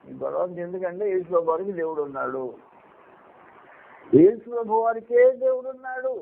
ఈ గొడవ ఎందుకంటే యేసు ప్రభు వారికి దేవుడు ఉన్నాడు. యేసు ప్రభు వారికే దేవుడు ఉన్నాడు.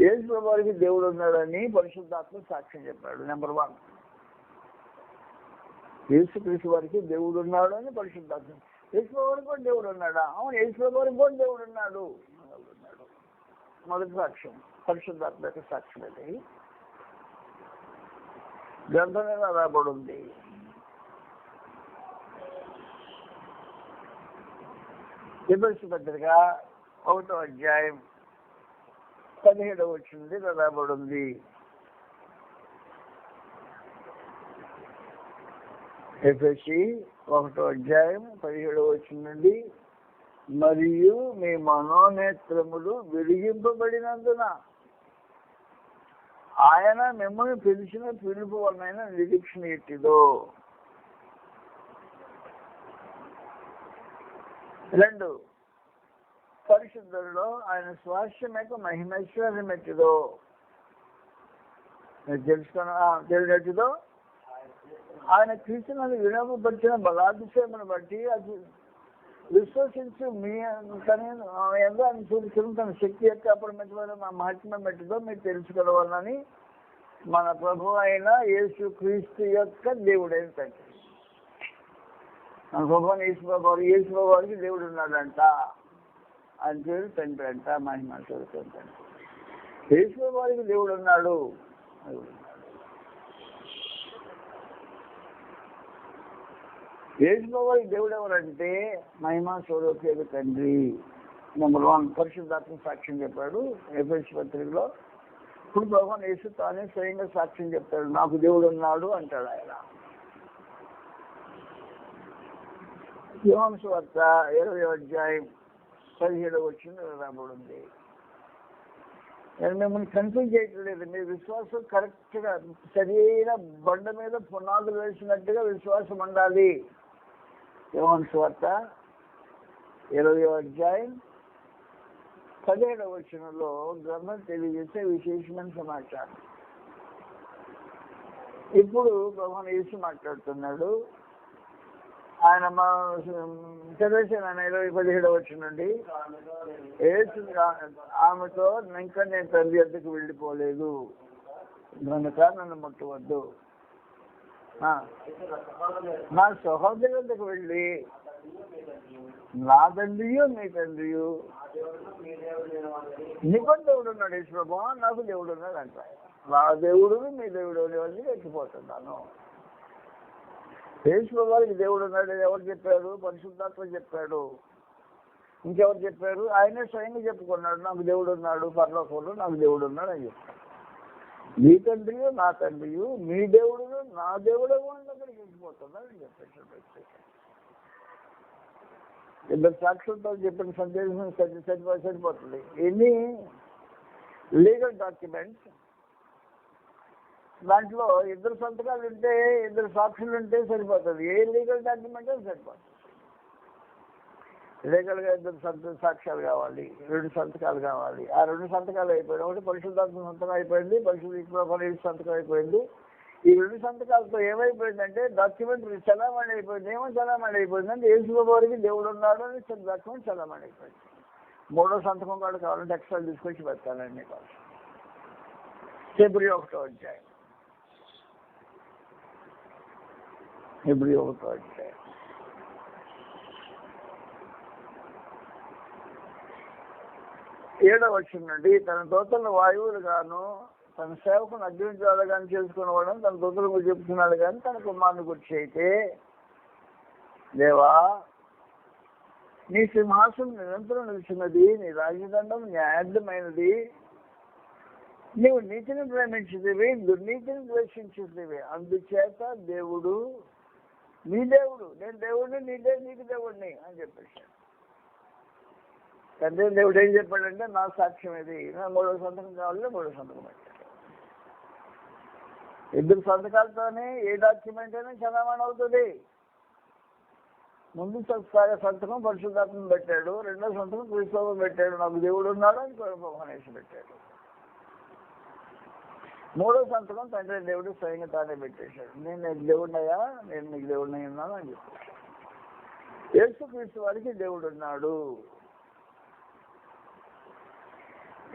యేసు ప్రభు వారికి దేవుడు ఉన్నాడని పరిశుద్ధాత్మ సాక్ష్యం చెప్పాడు. నెంబర్ 1, యేసుక్రీస్తు వారికి దేవుడు ఉన్నాడు అని పరిశుద్ధాత్మ. యేసు ప్రభు వారికి కూడా దేవుడు ఉన్నాడా? అవును, యేసు ప్రభు వారికి కూడా దేవుడు ఉన్నాడు. మొదటి సాక్ష్యం పరిశుద్ధాత్మ యొక్క సాక్ష్యం. అది గ్రంథం మీద రాబడి ఉంది. ఎఫెసీయుల పత్రిక 1వ అధ్యాయం 17వ వచనం రాబడి ఉంది. ఎఫెసీయుల 1వ అధ్యాయం 17వ వచనం నుండి, మరియు మీ మనోనేత్రములు వెలిగింపబడినందున ఆయన మిమ్మల్ని పిలిచిన పిలుపు వలన నిరీక్షణ ఎట్టిదో. 2, పరిశుద్ధులలో ఆయన స్వాస్థ్యం యొక్క మహిమైశ్వర్యం ఎట్టిదో. మీరు తెలిసినట్టుదో ఆయన క్రీస్తును వినోపరిచిన బలాభిషేకమును బట్టి అది విశ్వసించి మీ ఆయన చూపించడం తన శక్తి యొక్క అపరిమితమైన మహత్యం పెట్టిదో మీరు తెలుసుకోవాలని మన ప్రభు అయిన యేసు క్రీస్తు యొక్క దేవుడైన తండ్రి. మన ప్రభు యేసు ప్రభు వారికి దేవుడు ఉన్నాడంట. ఆయన పేరు తండ్రి అంట. మహిమ తండ్రి. యేసు ప్రభు వారికి దేవుడు ఉన్నాడు. యేసు ప్రభు వారికి దేవుడు ఎవరంటే మహిమ స్వరూపేద తండ్రి. నెంబర్ 1, పరిశుద్ధాత్మ సాక్ష్యం చెప్పాడు ఎఫెసీయుల పత్రికలో. ఇప్పుడు ప్రభు యేసు తానే స్వయంగా సాక్ష్యం చెప్తాడు, నాకు దేవుడు ఉన్నాడు అంటాడు ఆయన. యోహాను సువార్త 20వ అధ్యాయం 17వ వచనం రాబడింది. నేను మిమ్మల్ని కన్ఫ్యూజ్ చేయట్లేదు. మీ విశ్వాసం కరెక్ట్గా సరైన బండ మీద పునాదులు వేసినట్టుగా విశ్వాసం ఉండాలి. యోహాను సువార్త 20వ అధ్యాయం 17వ వచనంలో గ్రంథం తెలియజేసే విశేషమైన సమాచారం. ఇప్పుడు ప్రభువు యేసు మాట్లాడుతున్నాడు. ఆయన చదివేసాను. ఆయన 17వ వచనం నుండి, యేసు ఆమెతో ఇంకా నేను తండ్రి వద్దకు వెళ్ళిపోలేదు కనుక నన్ను ముట్టవద్దు. నా సహోదరి వద్దకు వెళ్ళి నా తండ్రియు మీ తండ్రియు నీకు దేవుడు ఉన్నాడు యేసు ప్రభు, నాకు దేవుడు ఉన్నాడు అంట. నా దేవుడు మీ దేవుడు అనేవాళ్ళని ఎక్కిపోతున్నాను. యేసు ప్రభు వారికి దేవుడు ఉన్నాడు ఎవరు చెప్పారు? పరిశుద్ధాత్మ చెప్పాడు. ఇంకెవరు చెప్పారు? ఆయనే స్వయంగా చెప్పుకున్నాడు, నాకు దేవుడు ఉన్నాడు పరలోకంలో, నాకు దేవుడు ఉన్నాడు అని చెప్పాడు. మీ తండ్రియు నా తండ్రియు మీ దేవుడు నా దేవుడు దగ్గరికి వెళ్ళిపోతున్నాడు అని చెప్పాడు. ఇద్దరు సాక్షులతో చెప్పిన సందేశం సరిపోతుంది. ఎన్ని లీగల్ డాక్యుమెంట్స్ దాంట్లో ఇద్దరు సంతకాలు ఉంటే, ఇద్దరు సాక్షులు ఉంటే సరిపోతుంది. ఏ లీగల్ డాక్యుమెంట్ సరిపోతుంది. లీగల్గా ఇద్దరు సాక్ష్యాలు కావాలి, 2 సంతకాలు కావాలి. ఆ 2 సంతకాలు అయిపోయినాయి. ఒకటి పరిశుద్ధాత్మ సంతకం అయిపోయింది, పరిశుద్ధ సంతకం అయిపోయింది. ఈ 2 సంతకాలతో ఏమైపోయిందంటే డాక్యుమెంట్ చలామణి అయిపోయింది. ఏమో చలామణి అయిపోయిందంటే యేసు ప్రభు వారికి దేవుడు ఉన్నాడు అని డాక్యుమెంట్ చలామణి అయిపోయింది. 3వ సంతకం కూడా కావాలంటే ఎక్స్ట్రా తీసుకొచ్చి పెట్టాలండి. ఫిబ్రవరి 1వ అధ్యాయం ఫిబ్రవరి 1వ అధ్యాయం 7వ వచనం నుండి, తన దూతలను వాయువులు గాను తన సేవకును అగ్నిజ్వాల కానీ చేసుకునేవాడు తన దూతలకు చెప్తున్నాడు. కానీ తన కుమారుని గురించి అయితే, దేవా నీ సింహాసనం నిరంతరం నిలిచినది, నీ రాజదండం న్యాయమైనది, నీవు నీతిని ప్రేమించేదివి, దుర్నీతిని ద్వేషించేదివి. అందుచేత దేవుడు నీ దేవుడు, నేను దేవుడిని, నీకు దేవుడిని అని చెప్పేశాడు. తండ్రి దేవుడు ఏం చెప్పాడంటే, నా సాక్ష్యం ఇది, నా 3వ సంతకం కావాలంటే 3వ సంతకం పెట్టాడు. 2 సంతకాలతోనే ఏ డాక్యుమెంట్ అయినా చలామణి అవుతుంది. ముందు సంతకం పరిశుద్ధాత్మ పెట్టాడు, 2వ సంతకం క్రీస్తు పెట్టాడు, నాకు దేవుడు ఉన్నాడు అని ప్రభువు పెట్టాడు. మూడో సంతకం తండ్రి దేవుడు స్వయంగా తానే పెట్టేశాడు. నేను నీకు దేవుడినయ్యా, నేను నీకు దేవుడినై ఉన్నాను అని చెప్పాడు. యేసుక్రీస్తు వారికి దేవుడు ఉన్నాడు.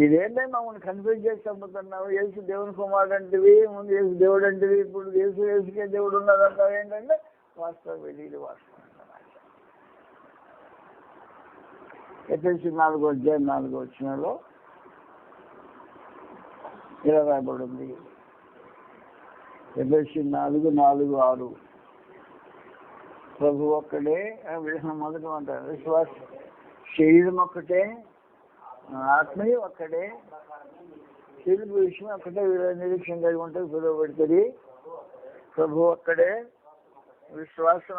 ఇదేంటే మమ్మల్ని కన్ఫ్యూజ్ చేసి చంపుతున్నావు? యేసు దేవుని కుమారుడు అంటివి, ముందు యేసు దేవుడు అంటివి, ఇప్పుడు యేసుకే దేవుడు ఉన్నదంటావు ఏంటంటే వాస్తవం ఇది వాస్తవం. ఎఫెసీ 4:4 ఇలా రాయబడింది. ఎఫెసీ 4:4-6 ప్రభు ఒక్కడే మొదటి అంటారు. విశ్వాస శరీరం ఒక్కటే, ఆత్మీయ ఒక్కడే, తెలుగు విషయం ఒక్కటే నిరీక్షణ కలిగి ఉంటుంది, పిలువబడుతుంది. ప్రభు ఒక్కడే, విశ్వాసం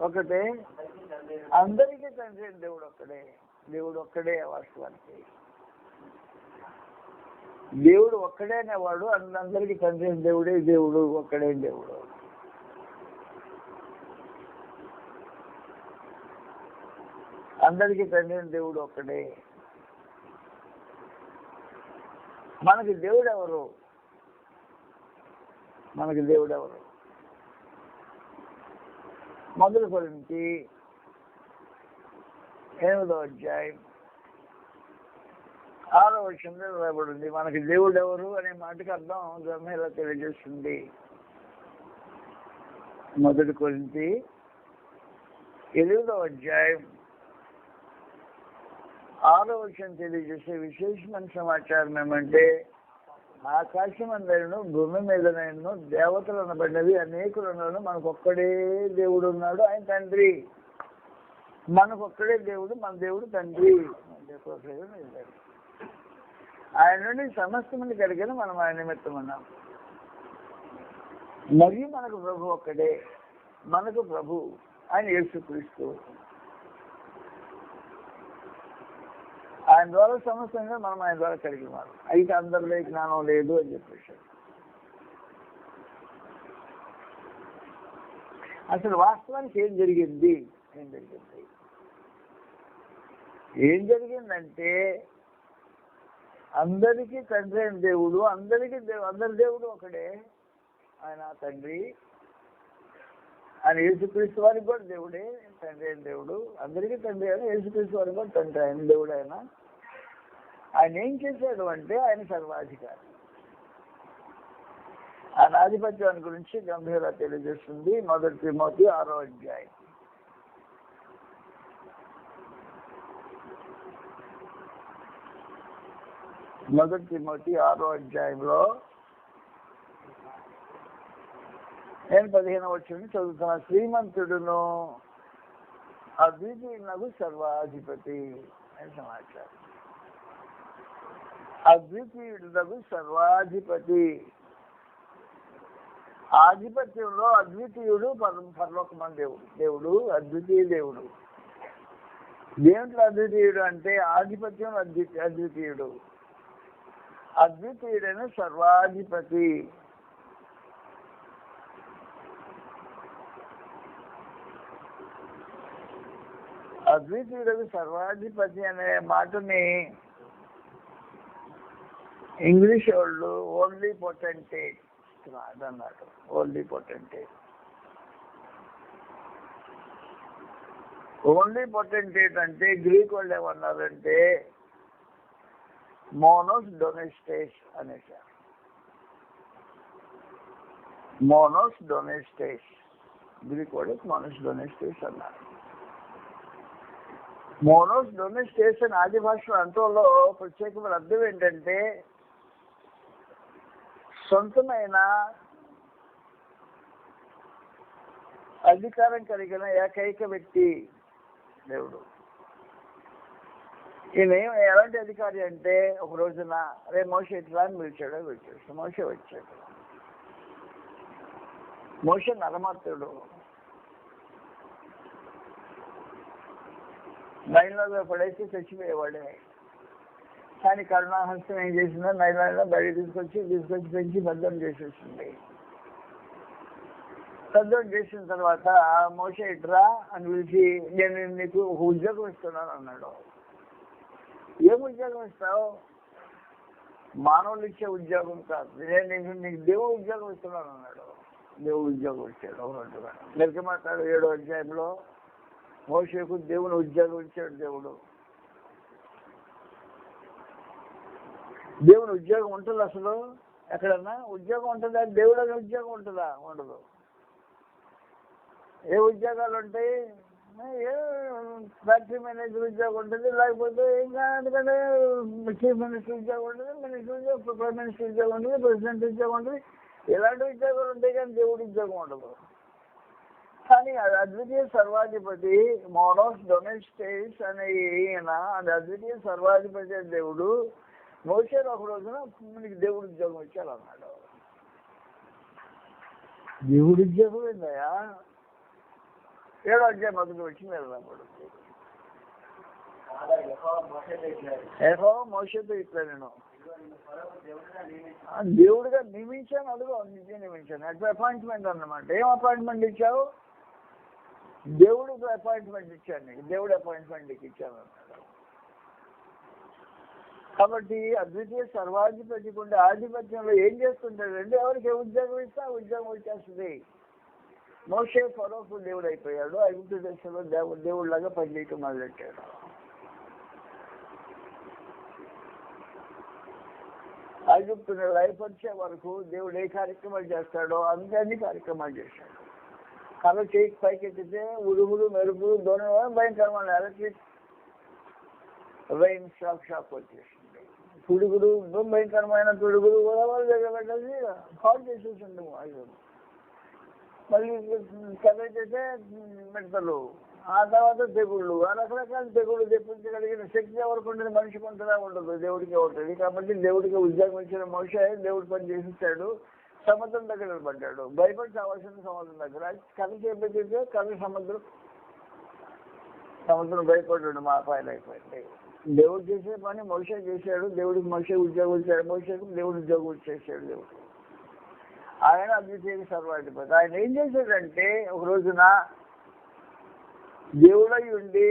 ఒక్కటే, అందరికీ తండ్రి దేవుడు ఒక్కడే. దేవుడు ఒక్కడే. వాస్తవానికి దేవుడు ఒక్కడే అనేవాడు అందరికీ తండ్రి దేవుడే. దేవుడు ఒక్కడే దేవుడు. అందరికీ తండ్రి దేవుడు ఒక్కడే. మనకి దేవుడు ఎవరు? మొదలు కొరింథీ 8:6 రాయబడింది. మనకి దేవుడు ఎవరు అనే మాటకి అర్థం గ్రంథం ఇలా తెలియజేస్తుంది. మొదటి కొరింథీ 8:6 తెలియజేసే విశేషమైన సమాచారం ఏమంటే, ఆకాశమందరిను భూమి మీదనైనా దేవతలు అనబడినవి అనేకులను మనకు ఒక్కడే దేవుడు ఉన్నాడు. ఆయన తండ్రి. మనకు ఒక్కడే దేవుడు, మన దేవుడు తండ్రి. ఆయన నుండి సమస్తమంది కలిగిన మనం ఆయన నిమిత్తం ఉన్నాం. మరియు మనకు ప్రభు ఒక్కడే. మనకు ప్రభు ఆయన యేసుక్రీస్తు. ఆయన ద్వారా సమస్తంగా మనం ఆయన ద్వారా కలిగి ఉన్నాం. అయితే అందరిలో జ్ఞానం లేదు అని చెప్పేసి. అసలు వాస్తవానికి ఏం జరిగిందంటే అందరికీ తండ్రి అయిన దేవుడు, అందరి దేవుడు ఒకడే. ఆయన తండ్రి. ఆయన యేసుక్రీస్తు వారికి కూడా దేవుడే, తండ్రి అయిన దేవుడు. అందరికీ తండ్రి అయినా యేసుక్రీస్తు వారికి కూడా తండ్రి అయిన దేవుడు. ఆయన ఏం చేశాడు అంటే ఆయన సర్వాధికారి. ఆయన ఆధిపత్యాన్ని గురించి గంభీరంగా తెలియజేస్తుంది. మొదటి తిమోతి 6:6 మొదటి తిమోతి 6:6 నేను 15 చదువుతున్నా. శ్రీమంతుడును అద్వితీయునగు సర్వాధిపతి అని సమాచారం. అద్వితీయుడు సర్వాధిపతి. ఆధిపత్యంలో అద్వితీయుడు పరలోకమైన దేవుడు అద్వితీయ దేవుడు. దేంట్లో అద్వితీయుడు అంటే ఆధిపత్యం అద్వితీయుడు. అద్వితీయుడైన సర్వాధిపతి. అద్వితీయుడు సర్వాధిపతి అనే మాటని ఇంగ్లీష్ వాళ్ళు ఓన్లీ పొటెంటేట్ అన్నారు. ఓన్లీ పొటెంటేట్ అంటే గ్రీక్ వాళ్ళు ఏమన్నారంటే మోనోస్ డొనెస్టేస్ అనేసారు. గ్రీక్ వాళ్ళు మోనోస్ డొనెస్టేస్ అన్నారు. మోనోస్ డొనెస్టేస్ అని ఆది భాషలో అంటంలో ప్రత్యేకమైన అర్థం ఏంటంటే సొంతమైన అధికారం కలిగిన ఏకైక వ్యక్తి దేవుడు. ఈయన ఎలాంటి అధికారి అంటే ఒక రోజున రే మోషే ఇట్లా అని పిలిచాడు. మోషే వచ్చాడు. మోషే నరమత్తుడు. నైల్లో పడేసి చచ్చిపోయేవాడే. కానీ కరుణాహస్తం ఏం చేసిందో నైల్లో బయట తీసుకొచ్చి పెంచి భద్రం చేసేసింది. భద్రం చేసిన తర్వాత మోషే ఇట్రా అని పిలిచి నేను నీకు ఒక ఉద్యోగం ఇస్తున్నాను అన్నాడు. ఏం ఉద్యోగం ఇస్తావు? మానవులు ఇచ్చే ఉద్యోగం కాదు. నీకు దేవుడు ఉద్యోగం ఇస్తున్నాను అన్నాడు. దేవుడు ఉద్యోగం ఇచ్చాడు. అవునంటుగా నిర్గమాకాండం 7వ అధ్యాయంలో మోషేకు దేవుని ఉద్యోగం ఇచ్చాడు. దేవుని ఉద్యోగం ఉంటుంది. అసలు ఎక్కడన్నా ఉద్యోగం ఉంటుందా? దేవుడు అనే ఉద్యోగం ఉంటుందా? ఉండదు. ఏ ఉద్యోగాలు ఉంటాయి? ఏ ఫ్యాక్టరీ మేనేజర్ ఉద్యోగం ఉంటుంది, లేకపోతే ఇంకా ఎందుకంటే చీఫ్ మినిస్టర్ ఉద్యోగం ఉంటుంది, మినిస్టర్ ఉద్యోగం, ప్రైమ్ మినిస్టర్ ఉద్యోగం ఉంటుంది, ప్రెసిడెంట్ ఉద్యోగం ఉంటుంది. ఇలాంటి ఉద్యోగాలు ఉంటాయి కానీ దేవుడి ఉద్యోగం ఉండదు. కానీ అద్వితీయ సర్వాధిపతి మోనోస్ డొమెస్టేస్ అనే ఈయన అద్వితీయ సర్వాధిపతి దేవుడు మోషేను ఒక రోజున నీకు దేవుడి ఉద్యోగం ఇచ్చాడు అన్నాడు. దేవుడి ఉద్యోగం ఏందయ్యా? 7వ అధ్యాయం మొదటి వచ్చి మీద రాబడుతుంది. యెహోవా మోషేతో ఇట్లా నేను దేవుడిగా నియమించాను. అడుగు నిజే నియమించాను. అపాయింట్మెంట్ అన్నమాట. ఏం అపాయింట్మెంట్ ఇచ్చావు? దేవుడికి అపాయింట్మెంట్ ఇచ్చాను. నీకు దేవుడు అపాయింట్మెంట్ ఇచ్చాను అన్నాడు. కాబట్టి అద్వితీయ సర్వాధిపతికి ఉండే ఆధిపత్యంలో ఏం చేస్తుంటాడంటే ఎవరికి ఏ ఉద్యోగం ఇస్తే ఆ ఉద్యోగం వచ్చేస్తుంది. మోషే ఫరోకు దేవుడు అయిపోయాడు. ఐగుప్తు దేశంలో దేవుడిలాగా పనిచేయటం మొదలెట్టాడు. ఐగుప్తుని లయపరిచే వరకు దేవుడు ఏ కార్యక్రమాలు చేస్తాడో అన్ని కార్యక్రమాలు చేశాడు. కళ్ళు చేయికి పైకి ఎక్కితే ఉరుములు మెరుపులు దూరం భయంకరమైన ఎలక్ట్రిక్ రైన్ షాక్ వచ్చేసింది. పిడుగులు భయంకరమైన పిడుగులు గోదావరి దగ్గర పెట్టేసి హాట్ చేసేసి ఉండము. మళ్ళీ కదైతే మెడతలు, ఆ తర్వాత తెగుళ్ళు, ఆ రకరకాల తెగుళ్ళు తెప్పించగలిగిన శక్తి ఎవరికి ఉంటుంది? మనిషికి ఉంటుందా? ఉండదు. దేవుడికి ఉంటుంది. కాబట్టి దేవుడికి ఉద్యోగం ఇచ్చిన మోషే దేవుడి పని చేసిస్తాడు. సముద్రం దగ్గర పడ్డాడు. భయపడి చావాల్సిన సముద్రం దగ్గర కథ చేపట్టితే సముద్రం భయపడ్డాడు. మా అపాయాలు అయిపోయింది. దేవుడు చేసే పని మోషే చేశాడు. దేవుడికి మోషే ఉద్యోగం ఇచ్చాడు. మోషేకి దేవుడు ఉద్యోగం ఇచ్చేసాడు దేవుడు. ఆయన అద్వితీయ సర్వాధిపతి. ఆయన ఏం చేశాడంటే ఒక రోజున దేవుడై ఉండి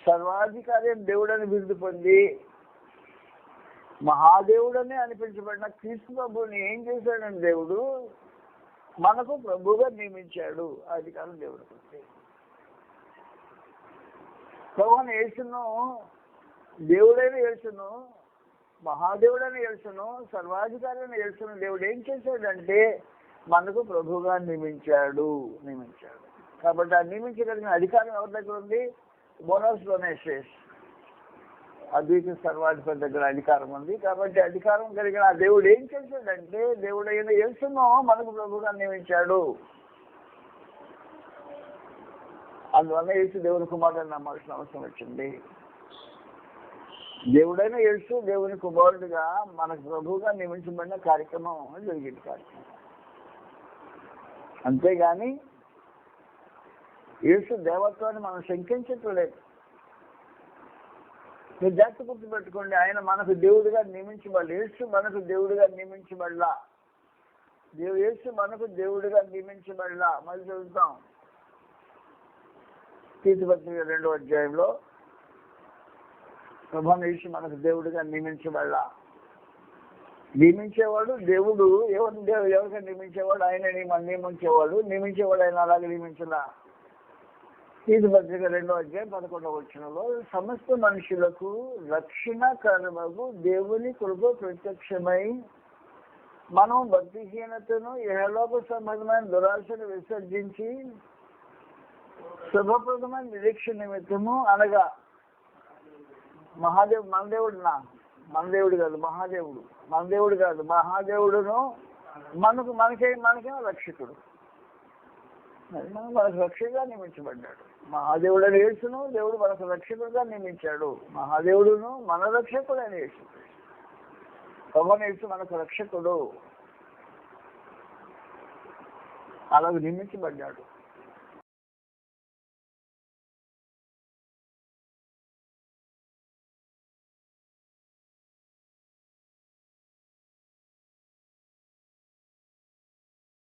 సర్వాధికారి దేవుడని బిరుదు పొంది మహాదేవుడని అనిపించబడిన క్రీస్తు ప్రభుని ఏం చేశాడని దేవుడు మనకు ప్రభువుగా నియమించాడు. అధికారం దేవుడికి. ప్రభువుని యేసును దేవుడైన యేసును, మహాదేవుడని యేసును, సర్వాధికారిని యేసును దేవుడు ఏం చేశాడంటే మనకు ప్రభువుగా నియమించాడు. కాబట్టి ఆ నియమించగలిగిన అధికారం ఎవరి దగ్గర ఉంది? మోనోస్ డొమెస్టేస్ అద్వితీయ సర్వాధిపతి దగ్గర అధికారం ఉంది. కాబట్టి అధికారం కలిగిన ఆ దేవుడు ఏం చేశాడంటే దేవుడైన యేసును మనకు ప్రభువుగా నియమించాడు. అందువల్ల యేసు దేవుని కుమారుడు నమ్మాల్సిన అవసరం వచ్చింది. దేవుడైన యేసు దేవుని కుమారుడుగా మనకు ప్రభువుగా నియమించబడిన కార్యక్రమం జరిగింది. కార్యక్రమం అంతేగాని యేసు దేవత్వాన్ని మనం శంకించట్లేదు. మీరు జాగ్రత్త గుర్తుపెట్టుకోండి. ఆయన మనకు దేవుడిగా నియమించబడలే. యేసు మనకు దేవుడిగా నియమించబడలా. యేసు మనకు దేవుడిగా నియమించబడలా. మళ్ళీ చదువుతాం. తీతుపత్రిక 2వ అధ్యాయంలో ప్రభువుని యేసు మనకు దేవుడిగా నియమించబడలా. నియమించేవాడు దేవుడు. ఎవరిగా నియమించేవాడు? ఆయన నియమించేవాడు. ఆయన అలాగే నియమించలా. తీతుపత్రిక 2వ అధ్యాయం 11వ వచనంలో సమస్త మనుషులకు రక్షణ కర్మకు దేవుని కృప ప్రత్యక్షమై మనం భక్తిహీనతను ఇహలోక సంబంధమైన దురాశను విసర్జించి శుభప్రదమైన నిరీక్షణ నిమిత్తము అనగా మహాదేవుడును మనకేమో రక్షకుడు. మనకు రక్షకుడుగా నియమించబడ్డాడు. మహాదేవుడని యేసును దేవుడు మనకు రక్షకుడుగా నియమించాడు. మహాదేవుడును మన రక్షకుడు అని యేసు. ప్రభువుని యేసు మనకు రక్షకుడు. అలాగే నియమించబడ్డాడు.